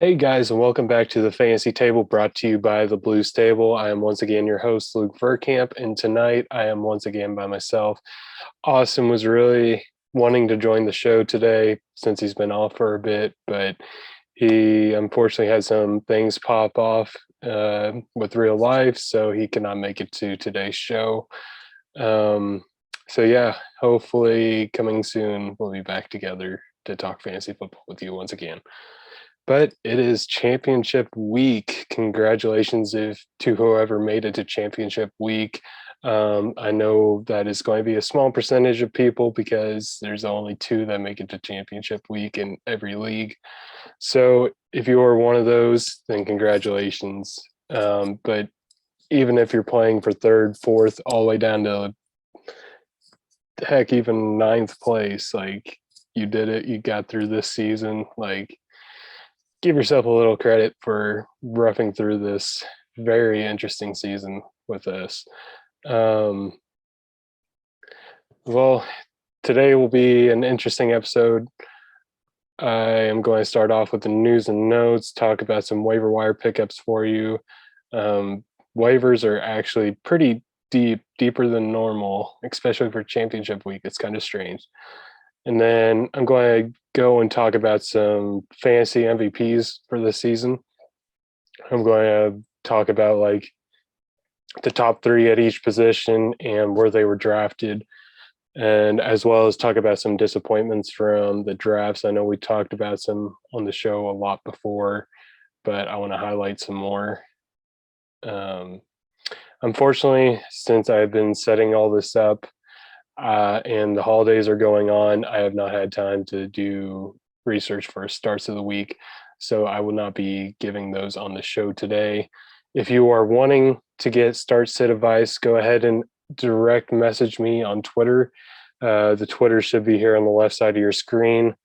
Hey guys, and welcome back to the Fantasy Table brought to you by the Blues Table. I am once again your host, Luke Verkamp, and tonight I am once again by myself. Austin was really wanting to join the show today since he's been off for a bit, but he unfortunately had some things pop off with real life, so he cannot make it to today's show. Um, so, yeah, hopefully coming soon, we'll be back together to talk fantasy football with you once again. But it is championship week. Congratulations to whoever made it to championship week. I know that is going to be a small percentage of people because there's only two that make it to championship week in every league. So if you are one of those, then congratulations. But even if you're playing for third, fourth, all the way down to heck, even ninth place, like you did it, you got through this season. Like, give yourself a little credit for roughing through this very interesting season with us. Um, well, today will be an interesting episode. I am going to start off with the news and notes, talk about some waiver wire pickups for you. Waivers are actually pretty deeper than normal, especially for championship week. It's kind of strange. And then I'm going to go and talk about some fantasy MVPs for this season. I'm going to talk about like the top three at each position and where they were drafted, and as well as talk about some disappointments from the drafts. I know we talked about some on the show a lot before, but I want to highlight some more. Unfortunately, since I've been setting all this up, and the holidays are going on, I have not had time to do research for starts of the week, so I will not be giving those on the show today. If you are wanting to get start sit advice, go ahead and direct message me on Twitter. The Twitter should be here on the left side of your screen.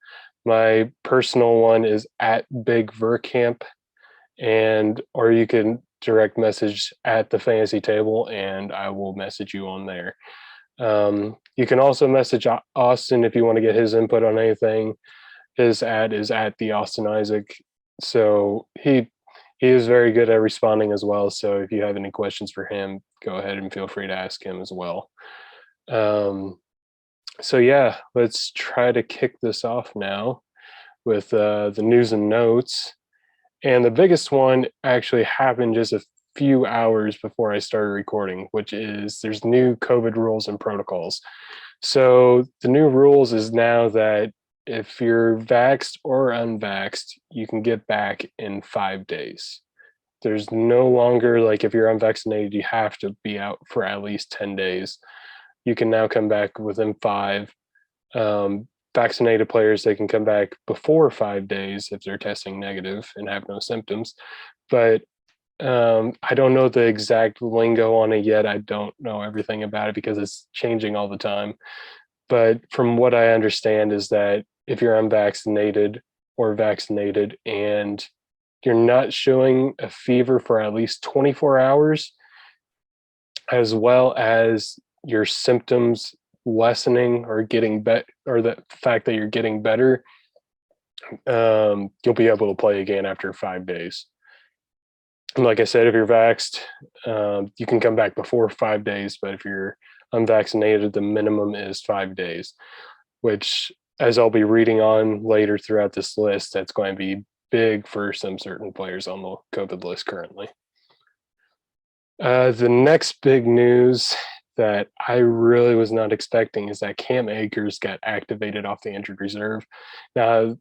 My personal one is at Big Verkamp, or you can direct message at the Fantasy Table, and I will message you on there. You can also message Austin if you want to get his input on anything. His ad is at the Austin Isaac, so he is very good at responding as well. So if you have any questions for him, go ahead and feel free to ask him as well. So yeah, let's try to kick this off now with the news and notes. And the biggest one actually happened just a few hours before I started recording, which is there's new COVID rules and protocols. So the new rules is now that if you're vaxxed or unvaxxed, you can get back in 5 days. There's no longer like if you're unvaccinated, you have to be out for at least 10 days. You can now come back within 5. Vaccinated players, they can come back before 5 days if they're testing negative and have no symptoms. But I don't know the exact lingo on it yet. I don't know everything about it because it's changing all the time. But from what I understand is that if you're unvaccinated or vaccinated and you're not showing a fever for at least 24 hours, as well as your symptoms lessening or getting better, or the fact that you're getting better, you'll be able to play again after 5 days. And like I said, if you're vaxxed, you can come back before 5 days, but if you're unvaccinated, the minimum is 5 days, which, as I'll be reading on later throughout this list, that's going to be big for some certain players on the COVID list currently. The next big news that I really was not expecting is that Cam Akers got activated off the injured reserve. Now,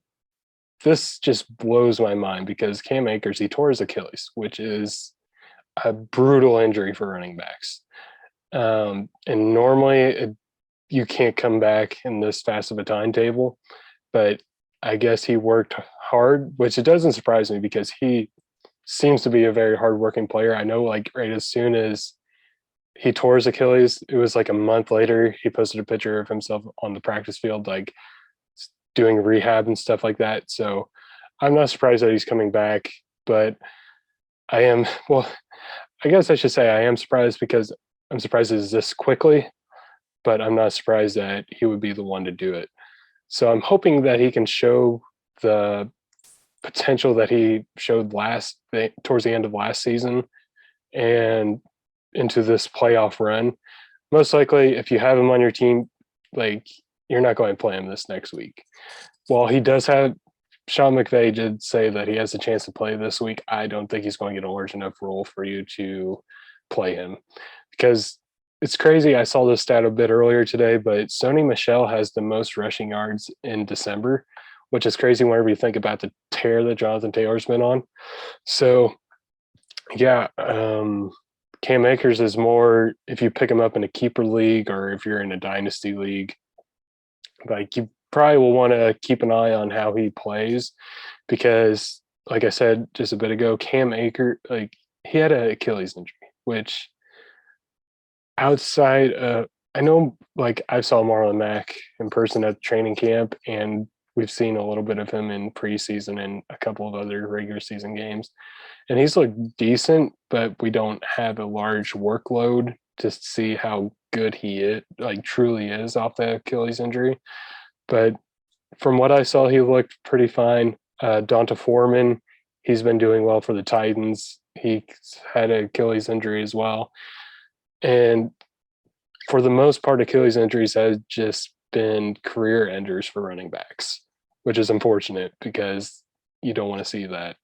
this just blows my mind because Cam Akers, he tore his Achilles, which is a brutal injury for running backs. And normally you can't come back in this fast of a timetable, but I guess he worked hard, which it doesn't surprise me because he seems to be a very hardworking player. I know, like, right as soon as he tore his Achilles, it was like a month later, he posted a picture of himself on the practice field, like doing rehab and stuff like that. So I'm not surprised that he's coming back, but I guess I should say I am surprised because I'm surprised it's this quickly, but I'm not surprised that he would be the one to do it. So I'm hoping that he can show the potential that he showed towards the end of last season and into this playoff run, most likely if you have him on your team, like, you're not going to play him this next week. While he does have Sean McVay did say that he has a chance to play this week, I don't think he's going to get a large enough role for you to play him, because it's crazy. I saw this stat a bit earlier today, but Sony Michelle has the most rushing yards in December, which is crazy whenever you think about the tear that Jonathan Taylor's been on. So, yeah, Cam Akers is more, if you pick him up in a keeper league or if you're in a dynasty league, like, you probably will want to keep an eye on how he plays, because, like I said just a bit ago, Cam Akers, like, he had an Achilles injury, which outside, I know, like, I saw Marlon Mack in person at training camp, and we've seen a little bit of him in preseason and a couple of other regular season games, and he's looked decent, but we don't have a large workload to see how good he is, like, truly is off the Achilles injury. But from what I saw, he looked pretty fine. Donta Foreman, he's been doing well for the Titans. He had an Achilles injury as well. And for the most part, Achilles injuries have just been career enders for running backs, which is unfortunate because you don't want to see that.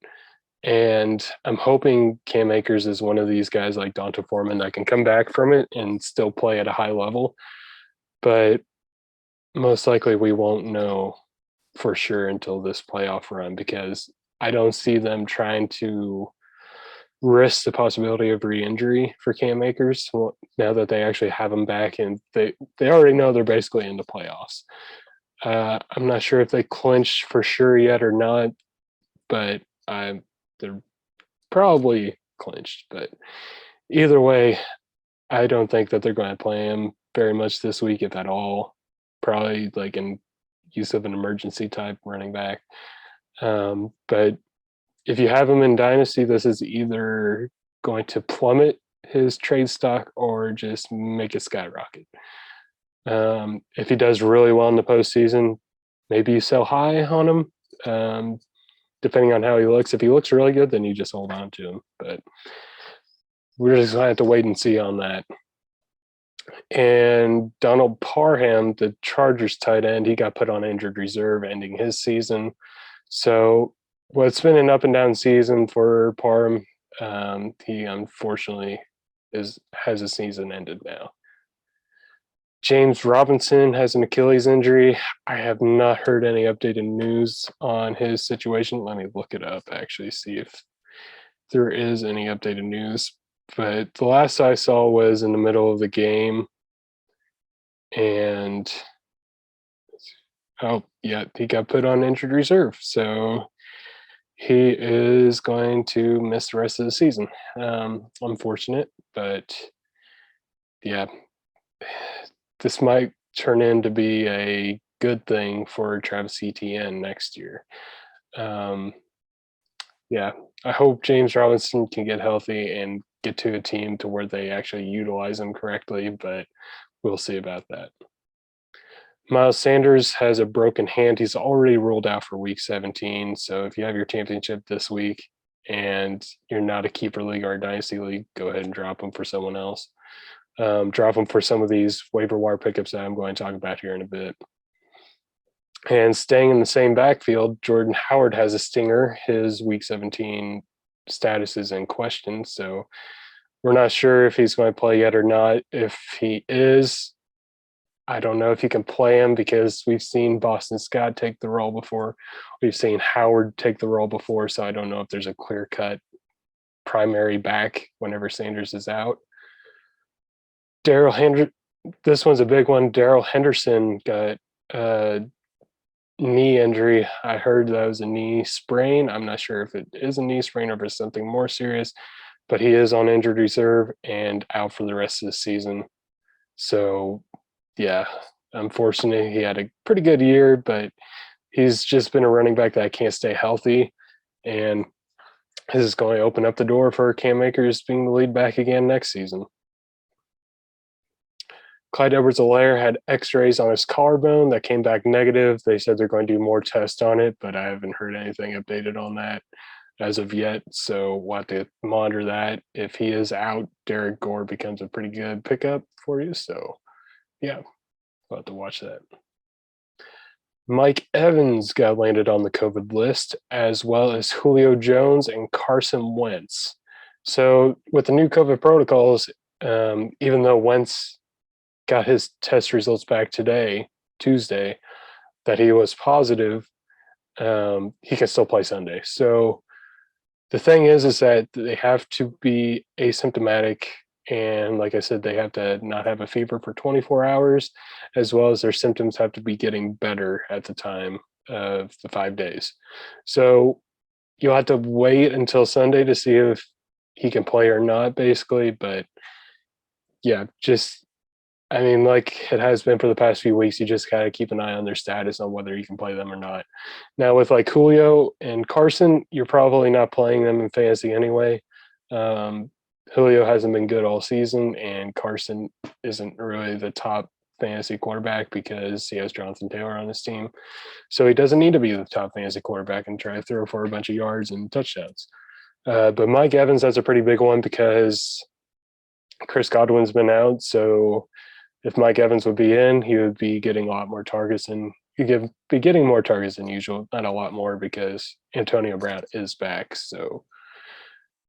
And I'm hoping Cam Akers is one of these guys like Donta Foreman that can come back from it and still play at a high level. But most likely we won't know for sure until this playoff run, because I don't see them trying to risk the possibility of re-injury for Cam Akers now that they actually have him back, and they already know they're basically in the playoffs. I'm not sure if they clinched for sure yet or not, but they're probably clinched. But either way, I don't think that they're going to play him very much this week, if at all. Probably like in use of an emergency type running back. But if you have him in Dynasty, this is either going to plummet his trade stock or just make it skyrocket. If he does really well in the postseason, maybe you sell high on him, depending on how he looks. If he looks really good, then you just hold on to him. But we're just going to have to wait and see on that. And Donald Parham, the Chargers tight end, he got put on injured reserve ending his season. So, well, it's been an up and down season for Parham. He unfortunately has his season ended now. James Robinson has an Achilles injury. I have not heard any updated news on his situation. Let me look it up, actually, see if there is any updated news. But the last I saw was in the middle of the game. And, oh, yeah, he got put on injured reserve. So he is going to miss the rest of the season. Unfortunate, but yeah, this might turn in to be a good thing for Travis Etienne next year. Yeah, I hope James Robinson can get healthy and get to a team to where they actually utilize him correctly, but we'll see about that. Miles Sanders has a broken hand. He's already ruled out for week 17. So if you have your championship this week and you're not a keeper league or a dynasty league, go ahead and drop him for someone else. Drop him for some of these waiver wire pickups that I'm going to talk about here in a bit. And staying in the same backfield, Jordan Howard has a stinger. His week 17 status is in question. So we're not sure if he's going to play yet or not. If he is, I don't know if you can play him, because we've seen Boston Scott take the role before. We've seen Howard take the role before, so I don't know if there's a clear-cut primary back whenever Sanders is out. Daryl Hendrick, this one's a big one. Daryl Henderson got a knee injury. I heard that was a knee sprain. I'm not sure if it is a knee sprain or if it's something more serious, but he is on injured reserve and out for the rest of the season. So, yeah, unfortunately, he had a pretty good year, but he's just been a running back that can't stay healthy. And this is going to open up the door for Cam Akers being the lead back again next season. Clyde Edwards Lair had x-rays on his collarbone that came back negative. They said they're going to do more tests on it, but I haven't heard anything updated on that as of yet. So we'll have to monitor that. If he is out, Derek Gore becomes a pretty good pickup for you. So yeah, we'll have to watch that. Mike Evans got landed on the COVID list, as well as Julio Jones and Carson Wentz. So with the new COVID protocols, even though Wentz got his test results back today, Tuesday, that he was positive, he can still play Sunday. So the thing is that they have to be asymptomatic. And like I said, they have to not have a fever for 24 hours, as well as their symptoms have to be getting better at the time of the 5 days. So you'll have to wait until Sunday to see if he can play or not, basically. But yeah, like it has been for the past few weeks, you just got to keep an eye on their status on whether you can play them or not. Now, with like Julio and Carson, you're probably not playing them in fantasy anyway. Julio hasn't been good all season, and Carson isn't really the top fantasy quarterback because he has Jonathan Taylor on his team. So he doesn't need to be the top fantasy quarterback and try to throw for a bunch of yards and touchdowns. But Mike Evans, that's a pretty big one because Chris Godwin's been out. So if Mike Evans would be in, he would be getting a lot more targets, and he'd be getting more targets than usual. Not a lot more because Antonio Brown is back. So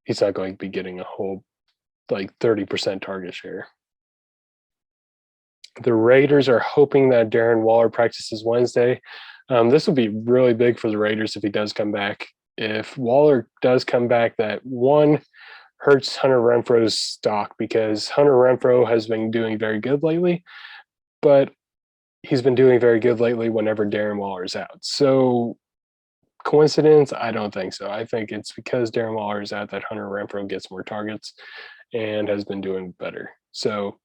he's not going to be getting a whole 30% target share. The Raiders are hoping that Darren Waller practices Wednesday. This will be really big for the Raiders if he does come back. If Waller does come back, that one hurts Hunter Renfro's stock because Hunter Renfro has been doing very good lately, but he's been doing very good lately whenever Darren Waller is out. So coincidence? I don't think so. I think it's because Darren Waller is out that Hunter Renfro gets more targets and has been doing better. So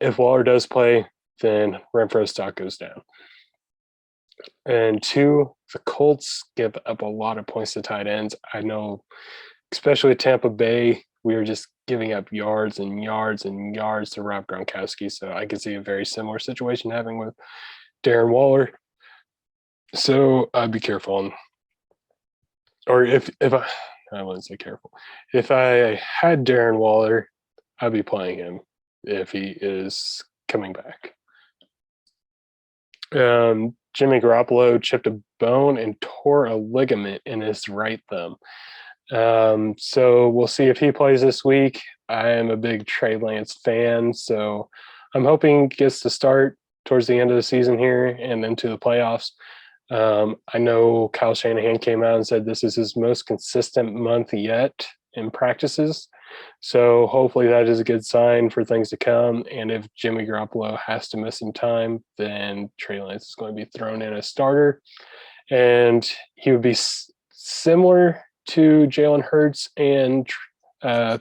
if Waller does play, then Renfro's stock goes down. And two, the Colts give up a lot of points to tight ends. I know, especially at Tampa Bay, we are just giving up yards and yards and yards to Rob Gronkowski. So I could see a very similar situation happening with Darren Waller. So I'd be careful. Or if I wouldn't say careful. If I had Darren Waller, I'd be playing him if he is coming back. Jimmy Garoppolo chipped a bone and tore a ligament in his right thumb. So we'll see if he plays this week. I am a big Trey Lance fan, so I'm hoping he gets to start towards the end of the season here and into the playoffs. I know Kyle Shanahan came out and said this is his most consistent month yet in practices. So hopefully that is a good sign for things to come. And if Jimmy Garoppolo has to miss some time, then Trey Lance is going to be thrown in as starter. And he would be similar to Jalen Hurts and I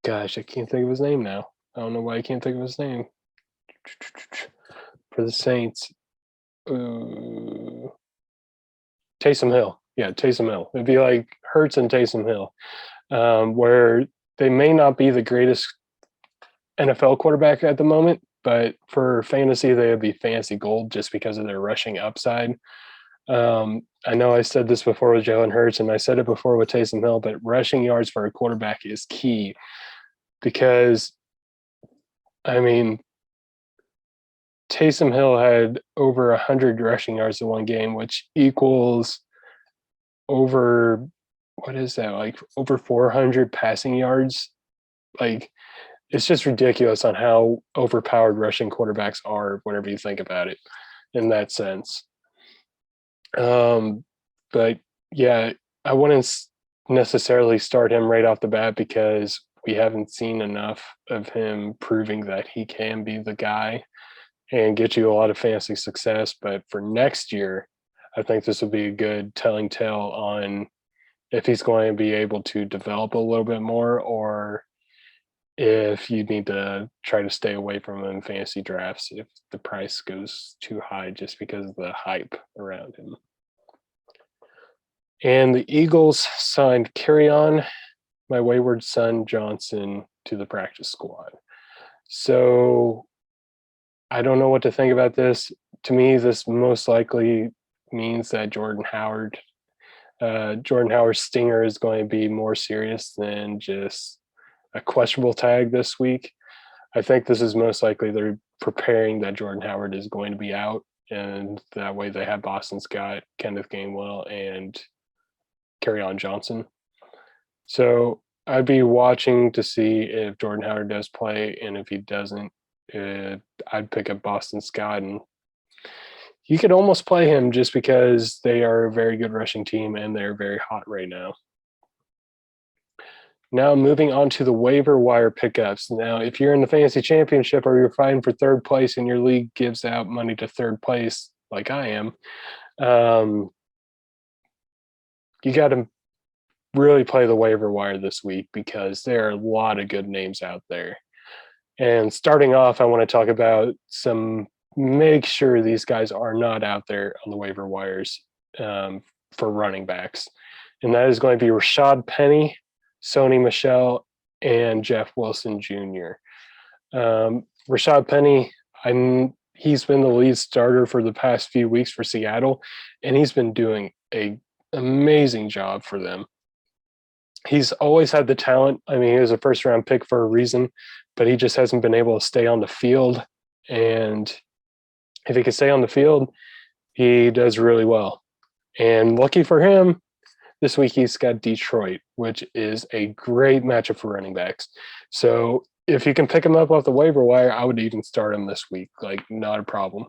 can't think of his name now. I don't know why I can't think of his name. For the Saints. Taysom Hill. Yeah, Taysom Hill. It'd be like Hurts and Taysom Hill, where they may not be the greatest NFL quarterback at the moment, but for fantasy, they would be fantasy gold just because of their rushing upside. I know I said this before with Jalen Hurts, and I said it before with Taysom Hill, but rushing yards for a quarterback is key because, Taysom Hill had over 100 rushing yards in one game, which equals over, over 400 passing yards. It's just ridiculous on how overpowered rushing quarterbacks are whenever you think about it in that sense. But yeah, I wouldn't necessarily start him right off the bat because we haven't seen enough of him proving that he can be the guy and get you a lot of fantasy success. But for next year, I think this would be a good telling tale on if he's going to be able to develop a little bit more or if you need to try to stay away from him in fantasy drafts if the price goes too high just because of the hype around him. And the Eagles signed Kerryon, my wayward son Johnson, to the practice squad. So I don't know what to think about this. To me, this most likely means that Jordan Howard's stinger is going to be more serious than just a questionable tag this week. I think this is most likely they're preparing that Jordan Howard is going to be out, and that way they have Boston Scott, Kenneth Gainwell, and Kerryon Johnson. So I'd be watching to see if Jordan Howard does play, and if he doesn't, I'd pick up Boston Scott, and you could almost play him just because they are a very good rushing team and they're very hot right now. Now moving on to the waiver wire pickups. Now, if you're in the fantasy championship or you're fighting for third place and your league gives out money to third place, like I am, you got to really play the waiver wire this week because there are a lot of good names out there. And starting off, I want to talk about make sure these guys are not out there on the waiver wires for running backs. And that is going to be Rashad Penny, Sony Michelle, and Jeff Wilson Jr. Rashad Penny, he's been the lead starter for the past few weeks for Seattle, and he's been doing an amazing job for them. He's always had the talent. I mean, he was a first-round pick for a reason, but he just hasn't been able to stay on the field. And if he can stay on the field, he does really well. And lucky for him, this week he's got Detroit, which is a great matchup for running backs. So if you can pick him up off the waiver wire, I would even start him this week. Like, not a problem.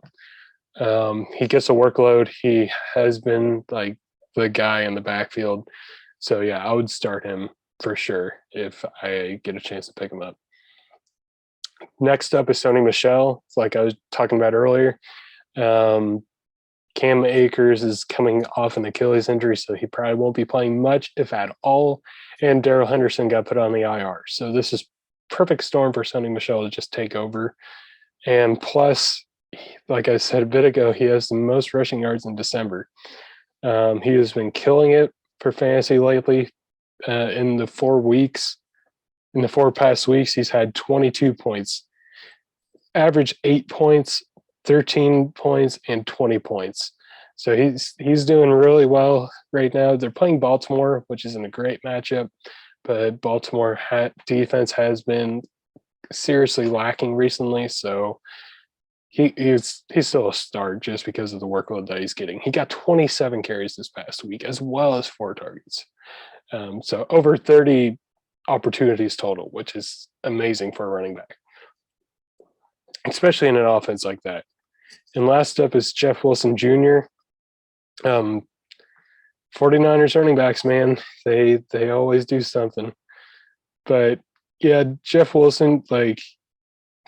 He gets a workload. He has been like the guy in the backfield. So yeah, I would start him for sure if I get a chance to pick him up. Next up is Sony Michelle. It's like I was talking about earlier. Cam Akers is coming off an Achilles injury, so he probably won't be playing much, if at all. And Daryl Henderson got put on the IR. So this is perfect storm for Sony Michelle to just take over. And plus, like I said a bit ago, he has the most rushing yards in December. He has been killing it for fantasy lately. In the 4 past weeks, he's had 22 points, average 8 points, 13 points, and 20 points. So he's doing really well right now. They're playing Baltimore, which isn't a great matchup, but Baltimore defense has been seriously lacking recently. So he's still a start just because of the workload that he's getting. He got 27 carries this past week, as well as 4 targets. So over 30 opportunities total, which is amazing for a running back, especially in an offense like that. And last up is Jeff Wilson Jr. 49ers running backs, man, they always do something. But yeah, Jeff Wilson, like,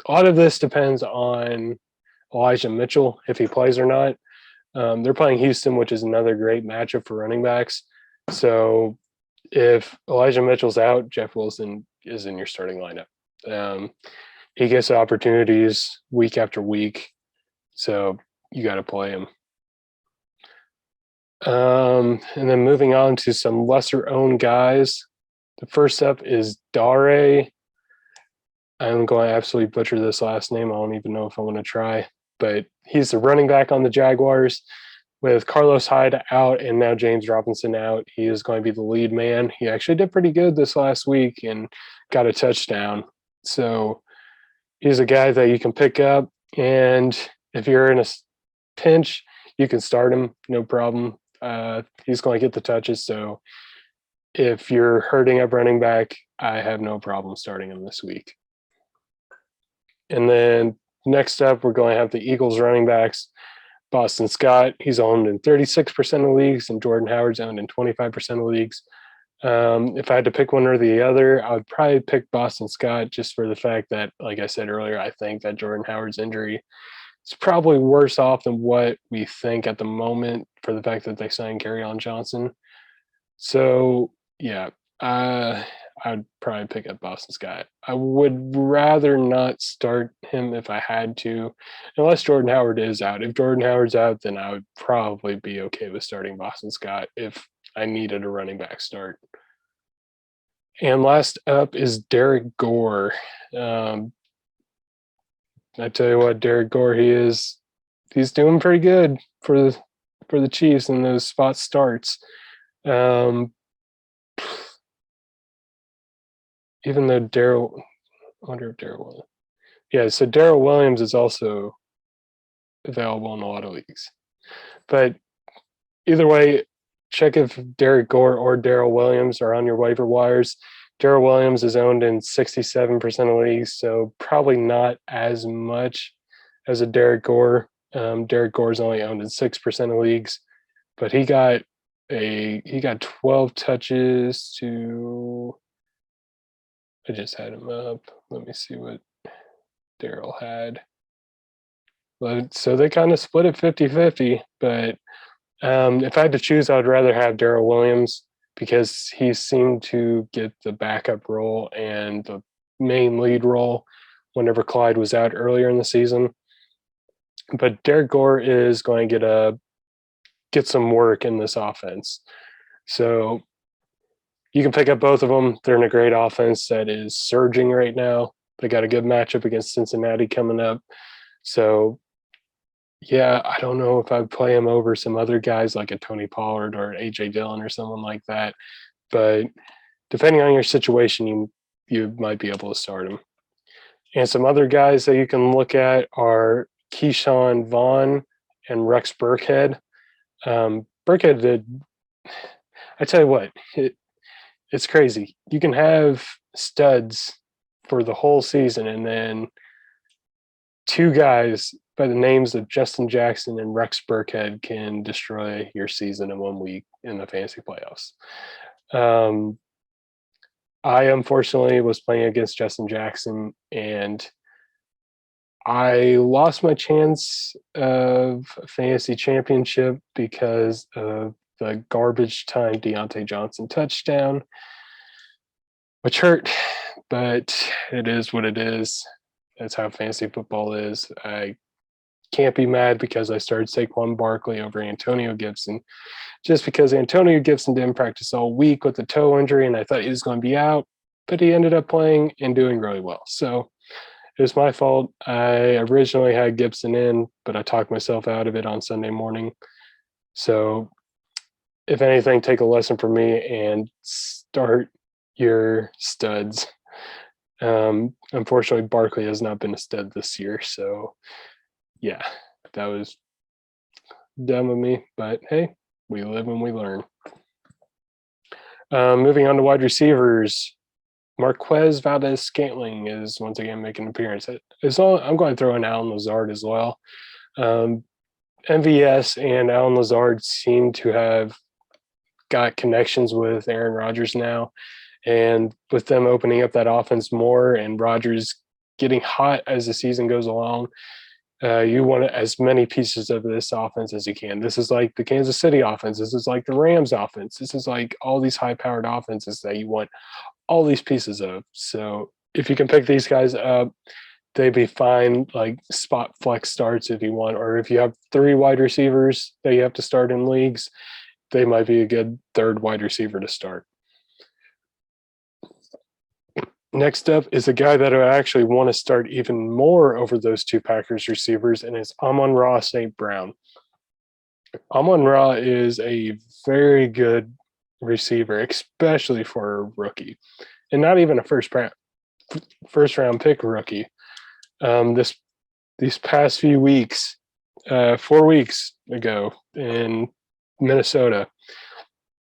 a lot of this depends on Elijah Mitchell, if he plays or not. They're playing Houston, which is another great matchup for running backs. So if Elijah Mitchell's out, Jeff Wilson is in your starting lineup. He gets opportunities week after week, so you got to play him. And then moving on to some lesser-owned guys. The first up is Dare. I'm going to absolutely butcher this last name. I don't even know if I want to try. But he's the running back on the Jaguars. With Carlos Hyde out and now James Robinson out, he is going to be the lead man. He actually did pretty good this last week and got a touchdown. So he's a guy that you can pick up. And if you're in a pinch, you can start him, no problem. He's going to get the touches. So if you're hurting up running back, I have no problem starting him this week. And then next up, we're going to have the Eagles running backs. Boston Scott, he's owned in 36% of leagues, and Jordan Howard's owned in 25% of leagues. If I had to pick one or the other, I would probably pick Boston Scott just for the fact that, like I said earlier, I think that Jordan Howard's injury is probably worse off than what we think at the moment for the fact that they signed Kerryon Johnson. So, yeah, I'd probably pick up Boston Scott. I would rather not start him if I had to, unless Jordan Howard is out. If Jordan Howard's out, then I would probably be okay with starting Boston Scott if I needed a running back start. And last up is Derek Gore. I tell you what, Derek Gore, he's doing pretty good for the Chiefs in those spot starts. Even though I wonder if Daryl Williams. Yeah, so Daryl Williams is also available in a lot of leagues. But either way, check if Derek Gore or Daryl Williams are on your waiver wires. Daryl Williams is owned in 67% of leagues, so probably not as much as a Derek Gore. Derek Gore is only owned in 6% of leagues, but he got 12 touches to. I just had him up. Let me see what Daryl had. So they kind of split it 50-50, but if I had to choose, I would rather have Daryl Williams because he seemed to get the backup role and the main lead role whenever Clyde was out earlier in the season. But Derek Gore is going to get some work in this offense. So you can pick up both of them. They're in a great offense that is surging right now. They got a good matchup against Cincinnati coming up. So, yeah, I don't know if I'd play him over some other guys like a Tony Pollard or A.J. Dillon or someone like that. But depending on your situation, you might be able to start him. And some other guys that you can look at are Keyshawn Vaughn and Rex Burkhead. Burkhead did – I tell you what, it's crazy. You can have studs for the whole season and then two guys by the names of Justin Jackson and Rex Burkhead can destroy your season in 1 week in the fantasy playoffs. I unfortunately was playing against Justin Jackson and I lost my chance of fantasy championship because of the garbage time Deontay Johnson touchdown, which hurt, but it is what it is. That's how fantasy football is. I can't be mad because I started Saquon Barkley over Antonio Gibson just because Antonio Gibson didn't practice all week with a toe injury and I thought he was going to be out, but he ended up playing and doing really well. So it was my fault. I originally had Gibson in, but I talked myself out of it on Sunday morning. So if anything, take a lesson from me and start your studs. Unfortunately, Barkley has not been a stud this year. So, yeah, that was dumb of me. But, hey, we live and we learn. Moving on to wide receivers. Marquez Valdez-Scantling is once again making an appearance. I'm going to throw in Allen Lazard as well. MVS and Allen Lazard seem to have got connections with Aaron Rodgers now. And with them opening up that offense more and Rodgers getting hot as the season goes along, you want as many pieces of this offense as you can. This is like the Kansas City offense. This is like the Rams offense. This is like all these high-powered offenses that you want all these pieces of. So if you can pick these guys up, they'd be fine, like spot flex starts if you want. Or if you have 3 wide receivers that you have to start in leagues, they might be a good third wide receiver to start. Next up is a guy that I actually want to start even more over those 2 Packers receivers, and it's Amon-Ra St. Brown. Amon-Ra is a very good receiver, especially for a rookie, and not even a first round pick rookie. These past few weeks, 4 weeks ago in Minnesota,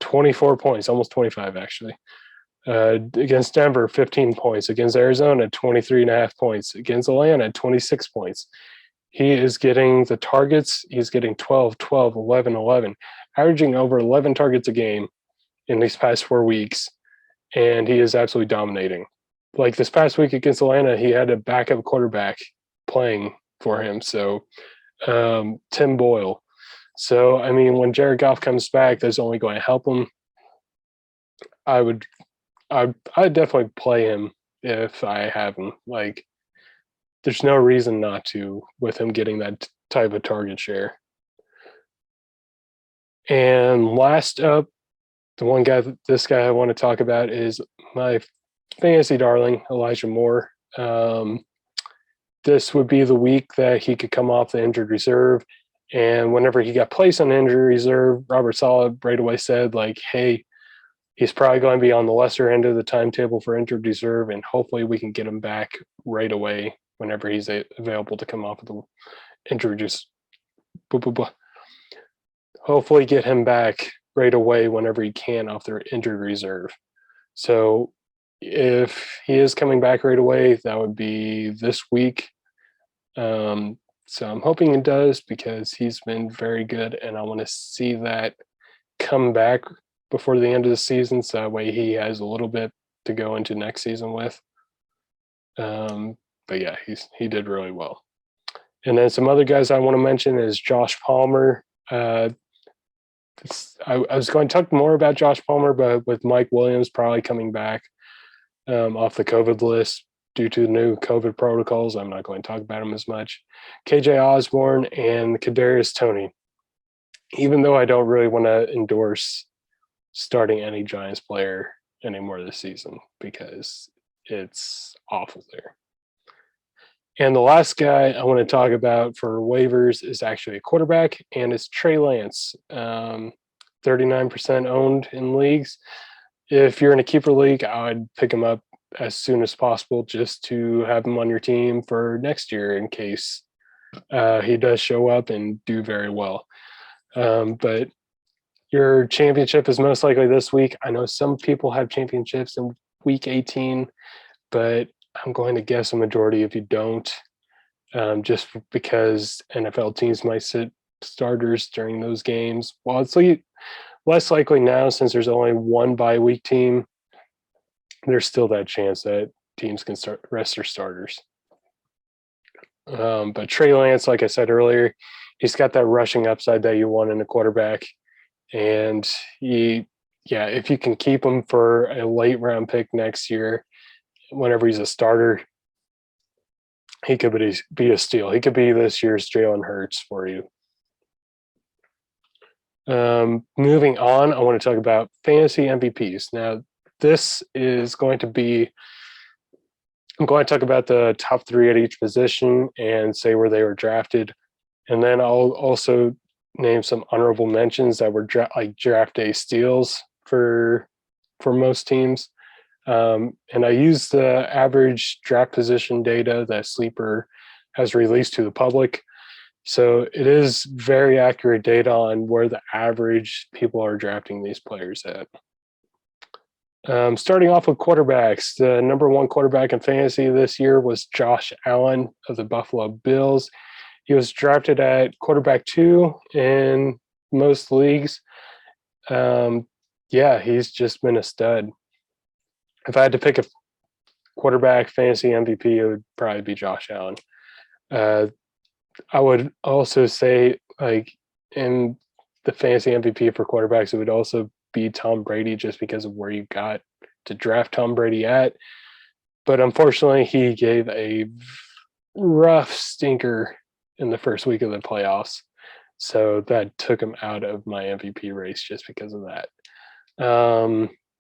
24 points, almost 25 actually. Against Denver, 15 points. Against Arizona, 23.5 points. Against Atlanta, 26 points. He is getting the targets. He's getting 12, 12, 11, 11, averaging over 11 targets a game in these past 4 weeks, and he is absolutely dominating. Like this past week against Atlanta, he had a backup quarterback playing for him, so Tim Boyle. So, I mean, when Jared Goff comes back, that's only going to help him. I'd definitely play him if I have him. Like, there's no reason not to with him getting that type of target share. And last up, this guy I want to talk about is my fantasy darling, Elijah Moore. this would be the week that he could come off the injured reserve. And whenever he got placed on injury reserve, Robert Saleh right away said, like, hey, he's probably going to be on the lesser end of the timetable for injured reserve, and hopefully we can get him back right away whenever he's available to come off of the injury. Just hopefully get him back right away whenever he can off the injured reserve. So if he is coming back right away, that would be this week. So I'm hoping it does because he's been very good, and I want to see that come back before the end of the season, so that way he has a little bit to go into next season with. But yeah, he did really well. And then some other guys I want to mention is Josh Palmer. I was going to talk more about Josh Palmer, but with Mike Williams probably coming back off the COVID list due to the new COVID protocols, I'm not going to talk about him as much. KJ Osborne and Kadarius Toney. Even though I don't really want to endorse starting any Giants player anymore this season because it's awful there. And the last guy I want to talk about for waivers is actually a quarterback, and it's Trey Lance. 39% owned in leagues. If you're in a keeper league, I'd pick him up as soon as possible just to have him on your team for next year in case he does show up and do very well. But your championship is most likely this week. I know some people have championships in week 18, but I'm going to guess a majority if you don't, just because NFL teams might sit starters during those games. Well, it's less likely now since there's only one bye-week team. There's still that chance that teams can rest their starters. But Trey Lance, like I said earlier, he's got that rushing upside that you want in a quarterback. And if you can keep him for a late round pick next year, whenever he's a starter, he could be a steal. He could be this year's Jalen Hurts for you. Moving on, I want to talk about fantasy MVPs. Now, this is going to be I'm going to talk about the top three at each position and say where they were drafted. And then I'll also name some honorable mentions that were draft day steals for most teams. And I use the average draft position data that Sleeper has released to the public. So it is very accurate data on where the average people are drafting these players at. Starting off with quarterbacks, the number one quarterback in fantasy this year was Josh Allen of the Buffalo Bills. He was drafted at quarterback 2 in most leagues. He's just been a stud. If I had to pick a quarterback fantasy MVP, it would probably be Josh Allen. I would also say, in the fantasy MVP for quarterbacks, it would also be Tom Brady just because of where you got to draft Tom Brady at. But unfortunately, he gave a rough stinker in the first week of the playoffs. So that took him out of my MVP race just because of that.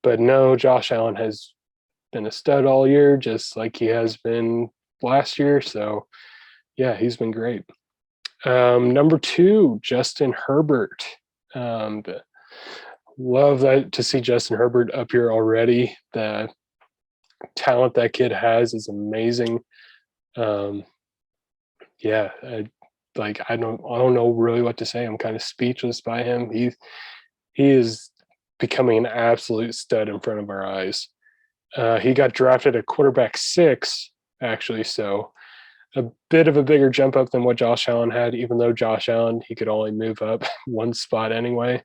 But no, Josh Allen has been a stud all year, just like he has been last year. So, yeah, he's been great. Number 2, Justin Herbert. Love that to see Justin Herbert up here already. The talent that kid has is amazing. I don't know really what to say. I'm kind of speechless by him. He is becoming an absolute stud in front of our eyes. He got drafted at quarterback 6, actually, so a bit of a bigger jump up than what Josh Allen had, even though Josh Allen, he could only move up one spot anyway.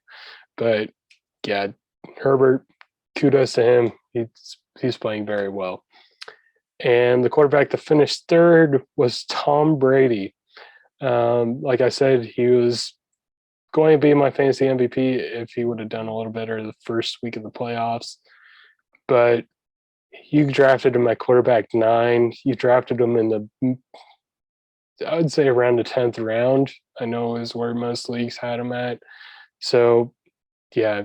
But yeah, Herbert, kudos to him. He's playing very well. And the quarterback that finished 3rd was Tom Brady. Like I said, he was going to be my fantasy MVP if he would have done a little better the first week of the playoffs. But you drafted him at quarterback 9. You drafted him in I would say around the 10th round. I know is where most leagues had him at. So, yeah,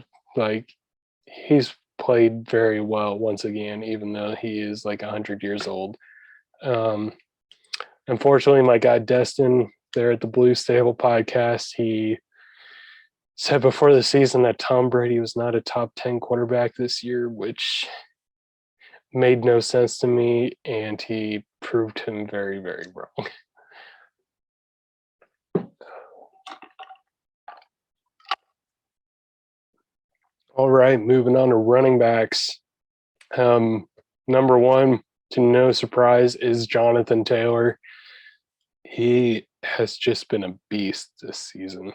he's played very well once again, even though he is 100 years old. Unfortunately, my guy Destin there at the Blue Stable podcast, he said before the season that Tom Brady was not a top 10 quarterback this year, which made no sense to me, and he proved him very, very wrong. All right, moving on to running backs. Number one, to no surprise, is Jonathan Taylor. He has just been a beast this season,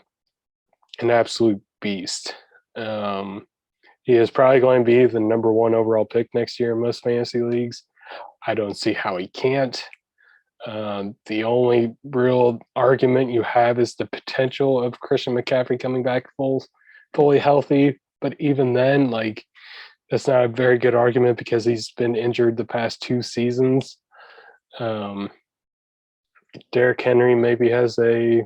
an absolute beast. He is probably going to be the number one overall pick next year in most fantasy leagues. I don't see how he can't. The only real argument you have is the potential of Christian McCaffrey coming back fully healthy. But even then, like, that's not a very good argument because he's been injured the past 2 seasons. Derrick Henry maybe has a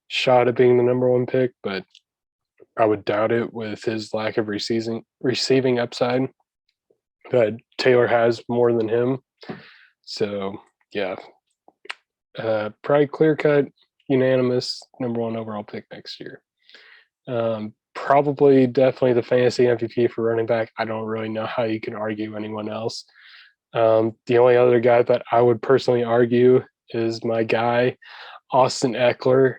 shot at being the number one pick, but I would doubt it with his lack of receiving upside. But Taylor has more than him. So, yeah. Probably clear-cut, unanimous number one overall pick next year. Probably definitely the fantasy MVP for running back. I don't really know how you can argue anyone else. The only other guy that I would personally argue is my guy, Austin Eckler.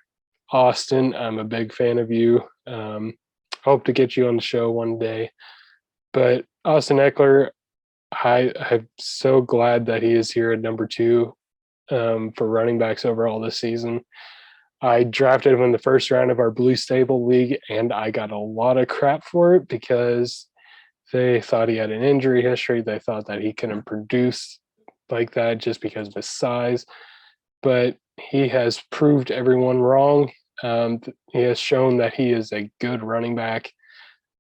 Austin, I'm a big fan of you. Hope to get you on the show one day. But Austin Eckler, I'm so glad that he is here at number 2 for running backs overall this season. I drafted him in the first round of our Blue Stable League, and I got a lot of crap for it because they thought he had an injury history. They thought that he couldn't produce like that just because of his size. But he has proved everyone wrong. He has shown that he is a good running back,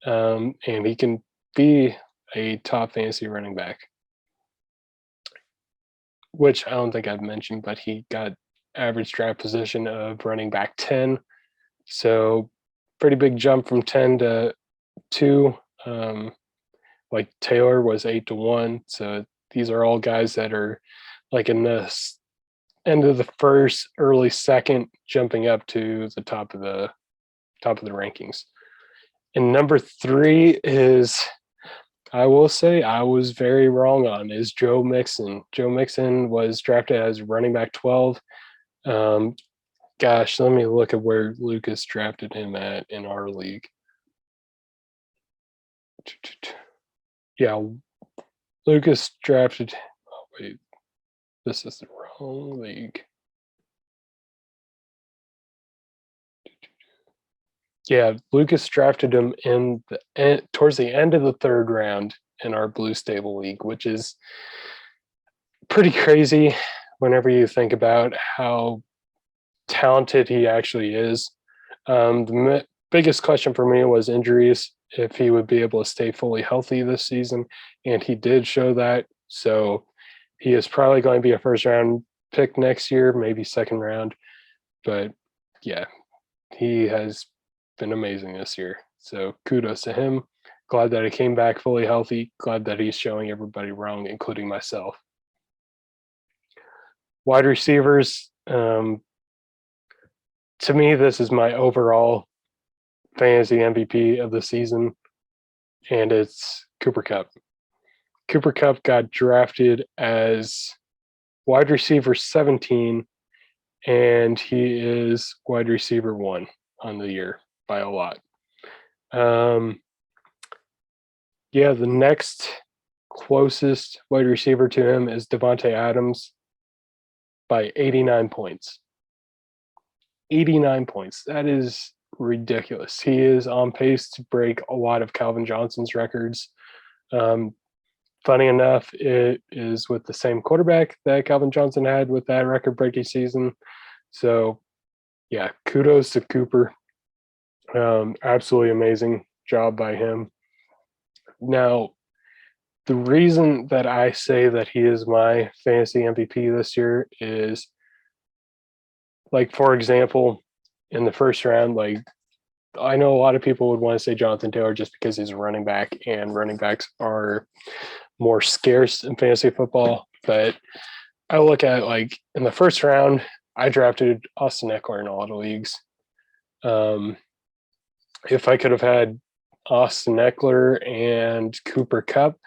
and he can be a top fantasy running back, which I don't think I've mentioned, but he got average draft position of running back 10. So pretty big jump from 10 to 2. Like Taylor was 8 to 1. So these are all guys that are like in the end of the first, early second, jumping up to the top of the rankings. And number 3 is, I will say I was very wrong on, is Joe Mixon. Joe Mixon was drafted as running back 12. Gosh, let me look at where Lucas drafted him at in our league. Yeah, Lucas drafted. Oh, wait, this is the wrong league. Yeah, Lucas drafted him towards the end of the 3rd round in our Blue Stable League, which is pretty crazy whenever you think about how talented he actually is. The biggest question for me was injuries, if he would be able to stay fully healthy this season, and he did show that. So he is probably going to be a first-round pick next year, maybe second round. But, yeah, he has been amazing this year. So kudos to him. Glad that he came back fully healthy. Glad that he's showing everybody wrong, including myself. Wide receivers, to me, this is my overall fantasy MVP of the season, and it's Cooper Kupp. Cooper Kupp got drafted as wide receiver 17, and he is wide receiver 1 on the year by a lot. Yeah, the next closest wide receiver to him is Devonte Adams by 89 points. 89 points. That is ridiculous. He is on pace to break a lot of Calvin Johnson's records. Funny enough, it is with the same quarterback that Calvin Johnson had with that record-breaking season. So, yeah, kudos to Cooper. Absolutely amazing job by him. Now, the reason that I say that he is my fantasy MVP this year is, like, for example, in the first round, like, I know a lot of people would want to say Jonathan Taylor just because he's a running back, and running backs are more scarce in fantasy football. But I look at like in the first round, I drafted Austin Eckler in a lot of leagues. If I could have had Austin Eckler and Cooper Kupp,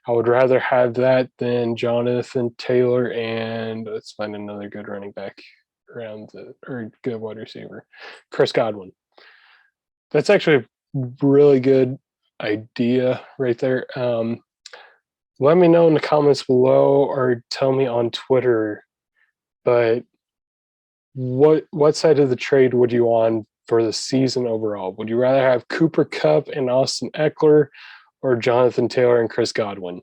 I would rather have that than Jonathan Taylor and let's find another good running back or good wide receiver, Chris Godwin. That's actually a really good idea right there. Let me know in the comments below or tell me on Twitter. But what side of the trade would you on for the season overall? Would you rather have Cooper Kupp and Austin Eckler or Jonathan Taylor and Chris Godwin?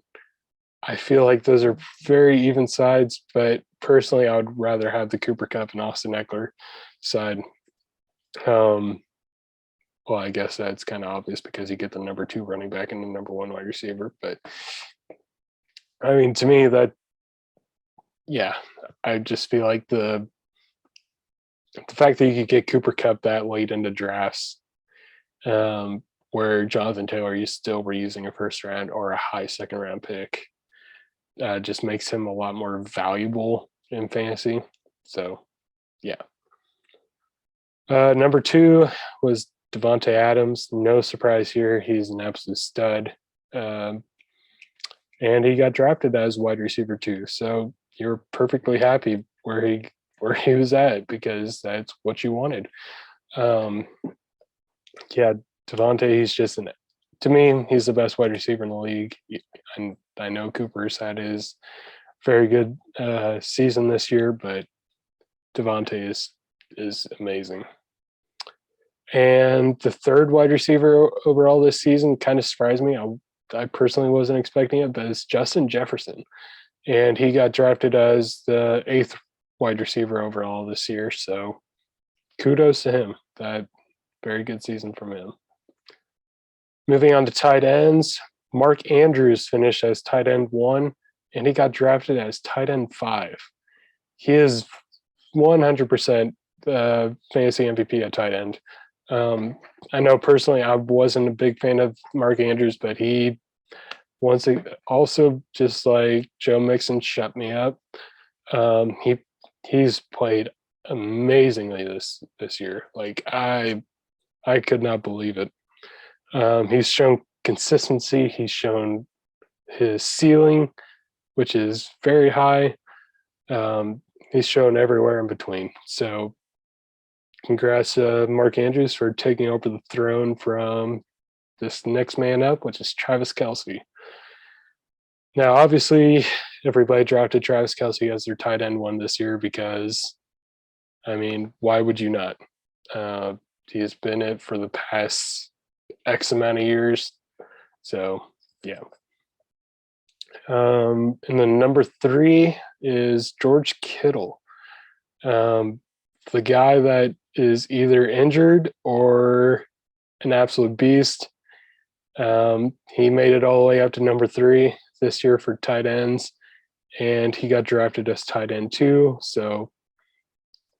I feel like those are very even sides, but personally, I would rather have the Cooper Kupp and Austin Eckler side. Well, I guess that's kind of obvious because you get the number 2 running back and the number 1 wide receiver. But I mean, to me, I just feel like the fact that you could get Cooper Kupp that late into drafts, where Jonathan Taylor, you still were using a first round or a high second round pick, just makes him a lot more valuable in fantasy. So, yeah. Number 2 was Devonte Adams. No surprise here. He's an absolute stud. And he got drafted as wide receiver 2. So you're perfectly happy where he was at because that's what you wanted. Devonte, he's just to me, he's the best wide receiver in the league. And I know Cooper's had his very good season this year, but Devonte is amazing. And the 3rd wide receiver overall this season kind of surprised me. I personally wasn't expecting it, but it's Justin Jefferson. And he got drafted as the 8th wide receiver overall this year. So kudos to him. That very good season from him. Moving on to tight ends, Mark Andrews finished as tight end 1, and he got drafted as tight end 5. He is 100% fantasy MVP at tight end. I know personally I wasn't a big fan of Mark Andrews, but he also, just like Joe Mixon, shut me up. He's played amazingly this year. Like I could not believe it. He's shown consistency. He's shown his ceiling, which is very high. He's shown everywhere in between. So congrats, Mark Andrews, for taking over the throne from this next man up, which is Travis Kelsey. Now, obviously, everybody drafted Travis Kelsey as their tight end 1 this year because, I mean, why would you not? He has been it for the past X amount of years. So, yeah. And then number 3 is George Kittle. The guy that is either injured or an absolute beast. He made it all the way up to number 3 this year for tight ends, and he got drafted as tight end 2. So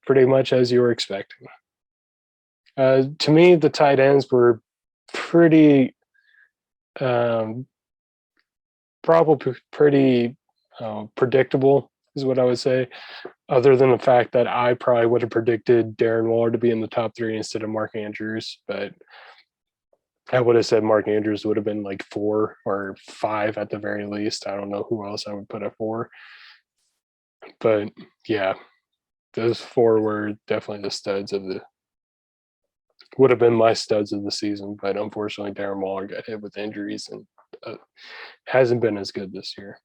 pretty much as you were expecting. To me, the tight ends were pretty probably pretty predictable is what I would say, other than the fact that I probably would have predicted Darren Waller to be in the top 3 instead of Mark Andrews, but I would have said Mark Andrews would have been like 4 or 5 at the very least. I don't know who else I would put at 4. But yeah, those 4 were definitely the studs would have been my studs of the season. But unfortunately, Darren Waller got hit with injuries and hasn't been as good this year.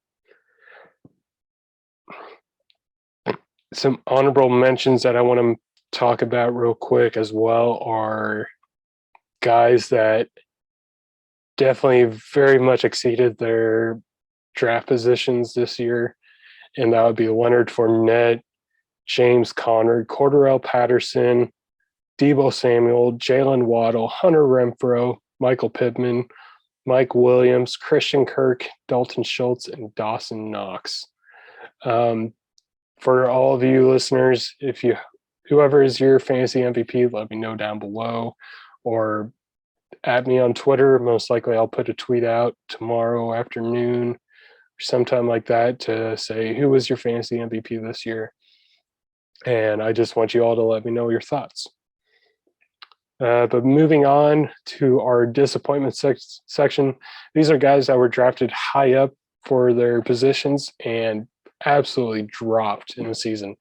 Some honorable mentions that I want to talk about real quick as well are guys that definitely very much exceeded their draft positions this year, and that would be Leonard Fournette, James Conner, Cordarrelle Patterson, Deebo Samuel, Jalen Waddle, Hunter Renfrow, Michael Pittman, Mike Williams, Christian Kirk, Dalton Schultz, and Dawson Knox. For all of you listeners, whoever is your fantasy MVP, let me know down below, or at me on Twitter. Most likely I'll put a tweet out tomorrow afternoon sometime like that to say who was your fantasy MVP this year. And I just want you all to let me know your thoughts. But moving on to our disappointment section, these are guys that were drafted high up for their positions and absolutely dropped in the season.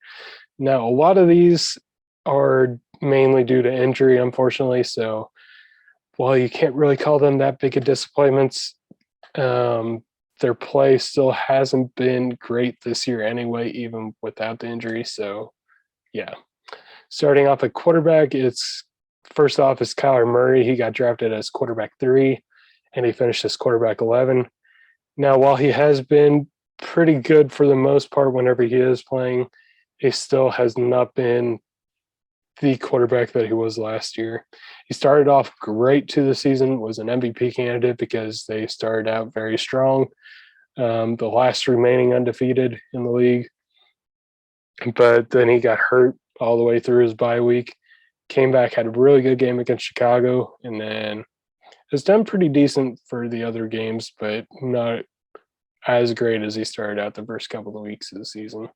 Now, a lot of these are mainly due to injury, unfortunately. So while you can't really call them that big of disappointments, their play still hasn't been great this year anyway, even without the injury. So, yeah. Starting off at quarterback, first off is Kyler Murray. He got drafted as quarterback 3, and he finished as quarterback 11. Now, while he has been pretty good for the most part whenever he is playing, he still has not been the quarterback that he was last year. He started off great to the season, was an MVP candidate because they started out very strong, the last remaining undefeated in the league. But then he got hurt all the way through his bye week, came back, had a really good game against Chicago, and then has done pretty decent for the other games, but not as great as he started out the first couple of weeks of the season.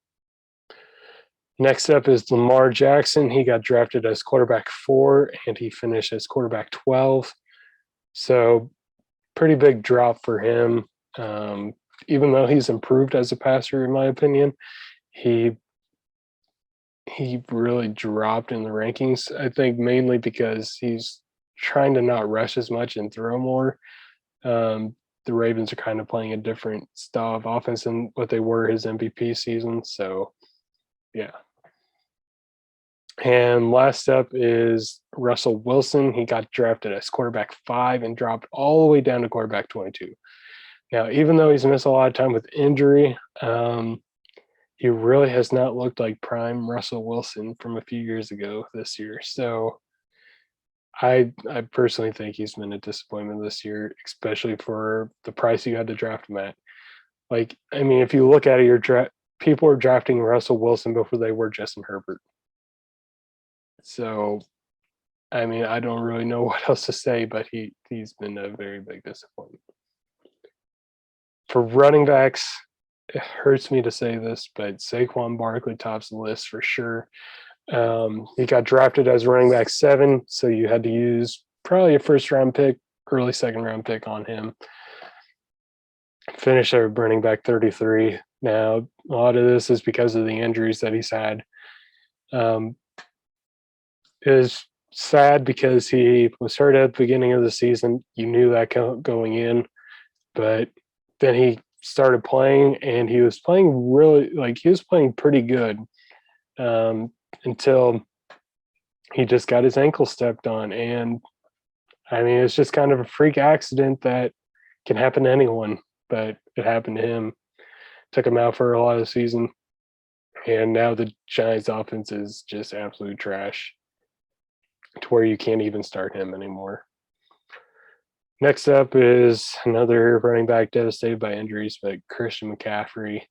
Next up is Lamar Jackson. He got drafted as quarterback 4, and he finished as quarterback 12. So pretty big drop for him. Even though he's improved as a passer, in my opinion, he really dropped in the rankings. I think mainly because he's trying to not rush as much and throw more. The Ravens are kind of playing a different style of offense than what they were his MVP season. So, yeah. And last up is Russell Wilson. He got drafted as quarterback 5 and dropped all the way down to quarterback 22. Now, even though he's missed a lot of time with injury, he really has not looked like prime Russell Wilson from a few years ago this year. So I personally think he's been a disappointment this year, especially for the price you had to draft him at. Like, I mean, if you look at it, people are drafting Russell Wilson before they were Justin Herbert. So, I mean, I don't really know what else to say, but he's been a very big disappointment. For running backs, it hurts me to say this, but Saquon Barkley tops the list for sure. He got drafted as running back 7, so you had to use probably a first-round pick, early second-round pick on him. Finished at running back 33. Now, a lot of this is because of the injuries that he's had. It is sad because he was hurt at the beginning of the season. You knew that going in, but then he started playing, and he was playing pretty good until he just got his ankle stepped on. And I mean, it's just kind of a freak accident that can happen to anyone, but it happened to him. Took him out for a lot of the season, and now the Giants offense is just absolute trash to where you can't even start him anymore. Next up is another running back devastated by injuries, but Christian McCaffrey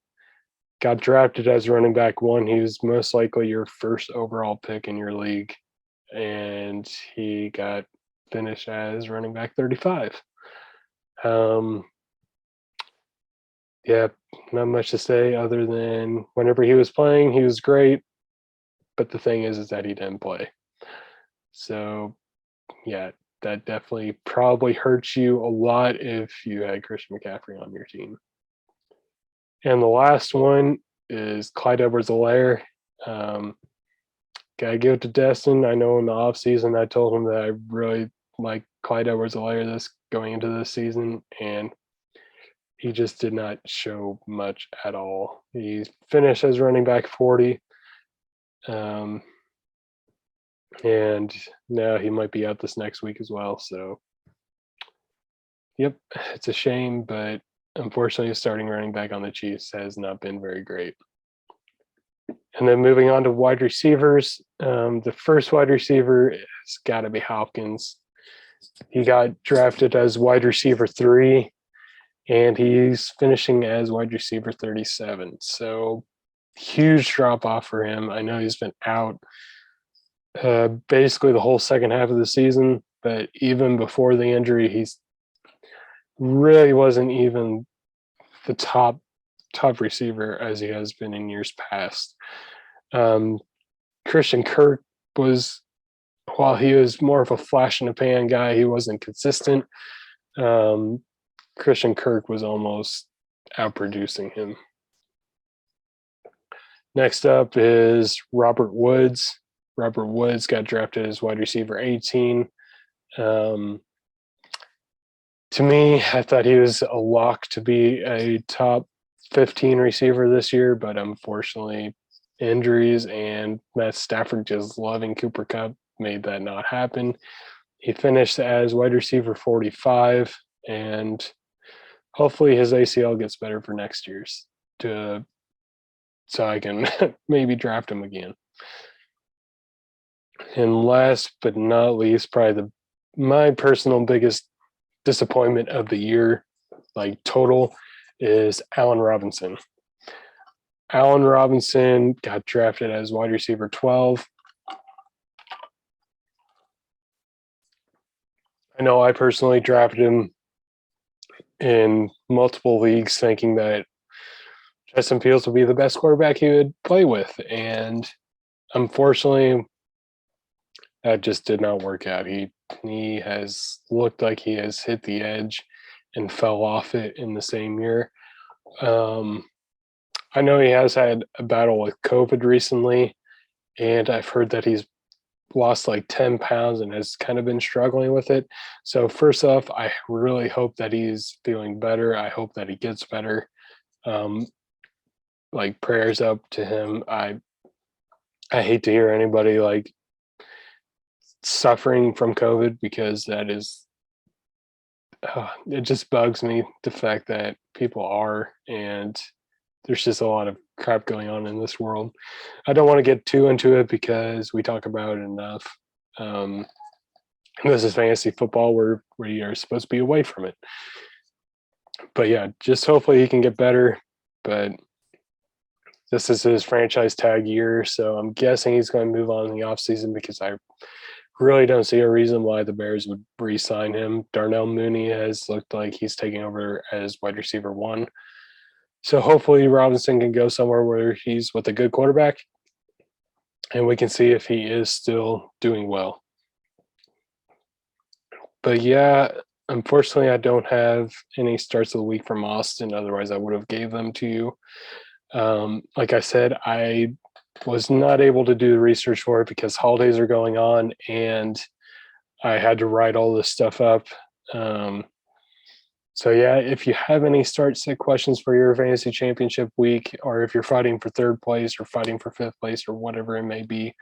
got drafted as running back 1. He was most likely your first overall pick in your league, and he got finished as running back 35. Yeah, not much to say other than whenever he was playing, he was great, but the thing is that he didn't play. So, yeah, that definitely probably hurts you a lot if you had Christian McCaffrey on your team. And the last one is Clyde Edwards Lair. Gotta give it to Destin. I know in the offseason I told him that I really like Clyde Edwards Lair going into this season, and he just did not show much at all. He finished as running back 40. And now he might be out this next week as well. So, yep, it's a shame, but unfortunately, starting running back on the Chiefs has not been very great. And then moving on to wide receivers, the first wide receiver has got to be Hopkins. He got drafted as wide receiver 3, and he's finishing as wide receiver 37. So, huge drop off for him. I know he's been out basically the whole second half of the season, but even before the injury, he's really wasn't even the top receiver as he has been in years past. Christian Kirk was, while he was more of a flash in the pan guy, he wasn't consistent. Christian Kirk was almost outproducing him. Next up is Robert Woods. Robert Woods got drafted as wide receiver 18. To me, I thought he was a lock to be a top 15 receiver this year, but unfortunately, injuries and Matt Stafford just loving Cooper Kupp made that not happen. He finished as wide receiver 45, and hopefully his ACL gets better for next year's so I can maybe draft him again. And last but not least, probably my personal biggest disappointment of the year, like total, is Allen Robinson. Allen Robinson got drafted as wide receiver 12. I know I personally drafted him in multiple leagues thinking that Justin Fields would be the best quarterback he would play with. And unfortunately, that just did not work out. He has looked like he has hit the edge and fell off it in the same year. I know he has had a battle with COVID recently, and I've heard that he's lost like 10 pounds and has kind of been struggling with it. So first off, I really hope that he's feeling better. I hope that he gets better. Like prayers up to him. I hate to hear anybody like suffering from COVID, because that is it just bugs me, the fact that people are, and there's just a lot of crap going on in this world. I don't want to get too into it because we talk about it enough. This is fantasy football where you are supposed to be away from it. But yeah, just hopefully he can get better. But this is his franchise tag year, so I'm guessing he's going to move on in the offseason, because I really don't see a reason why the Bears would re-sign him. Darnell Mooney has looked like he's taking over as wide receiver 1. So hopefully Robinson can go somewhere where he's with a good quarterback, and we can see if he is still doing well. But yeah, unfortunately, I don't have any starts of the week from Austin. Otherwise, I would have gave them to you. Like I said, I was not able to do the research for it because holidays are going on, and I had to write all this stuff up. So yeah, if you have any start-sit questions for your fantasy championship week, or if you're fighting for 3rd place or fighting for 5th place or whatever it may be,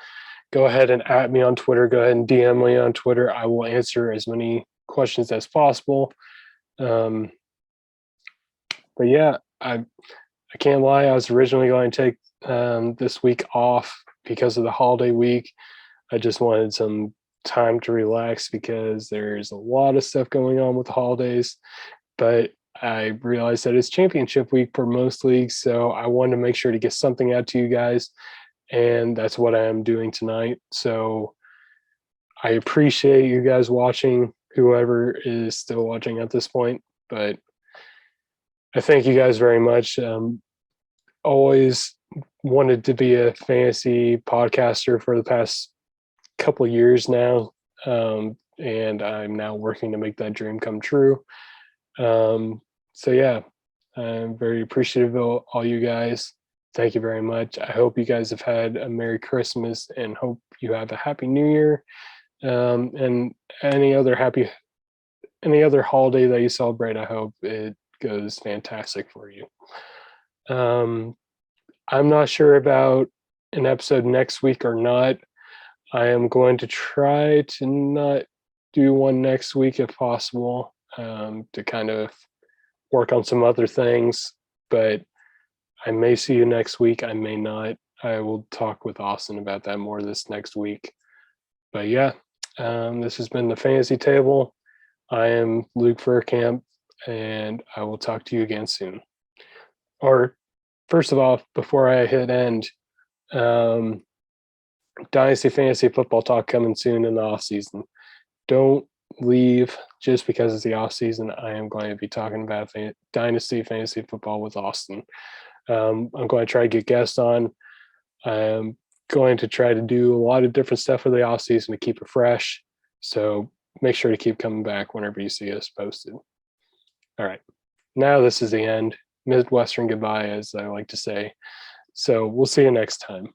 go ahead and @ me on Twitter. Go ahead and DM me on Twitter. I will answer as many questions as possible. But yeah, I can't lie. I was originally going to take this week off because of the holiday week. I just wanted some time to relax because there's a lot of stuff going on with the holidays. But I realized that it's championship week for most leagues, so I wanted to make sure to get something out to you guys, and that's what I am doing tonight. So I appreciate you guys watching, whoever is still watching at this point, but I thank you guys very much. Always wanted to be a fantasy podcaster for the past couple of years now, and I'm now working to make that dream come true. So yeah, I'm very appreciative of all you guys. Thank you very much. I hope you guys have had a Merry Christmas, and hope you have a Happy New Year. And any other holiday that you celebrate, I hope it goes fantastic for you. I'm not sure about an episode next week or not. I am going to try to not do one next week if possible, to kind of work on some other things, but I may see you next week. I may not. I will talk with Austin about that more this next week. But yeah, this has been the Fantasy Table. I am Luke Verkamp, and I will talk to you again soon. Or first of all, before I hit end, Dynasty Fantasy Football Talk coming soon in the off season. Don't leave just because it's the off season, I am going to be talking about Dynasty Fantasy Football with Austin. I'm going to try to get guests on. I'm going to try to do a lot of different stuff for the off season to keep it fresh. So make sure to keep coming back whenever you see us posted. All right. Now this is the end. Midwestern goodbye, as I like to say. So we'll see you next time.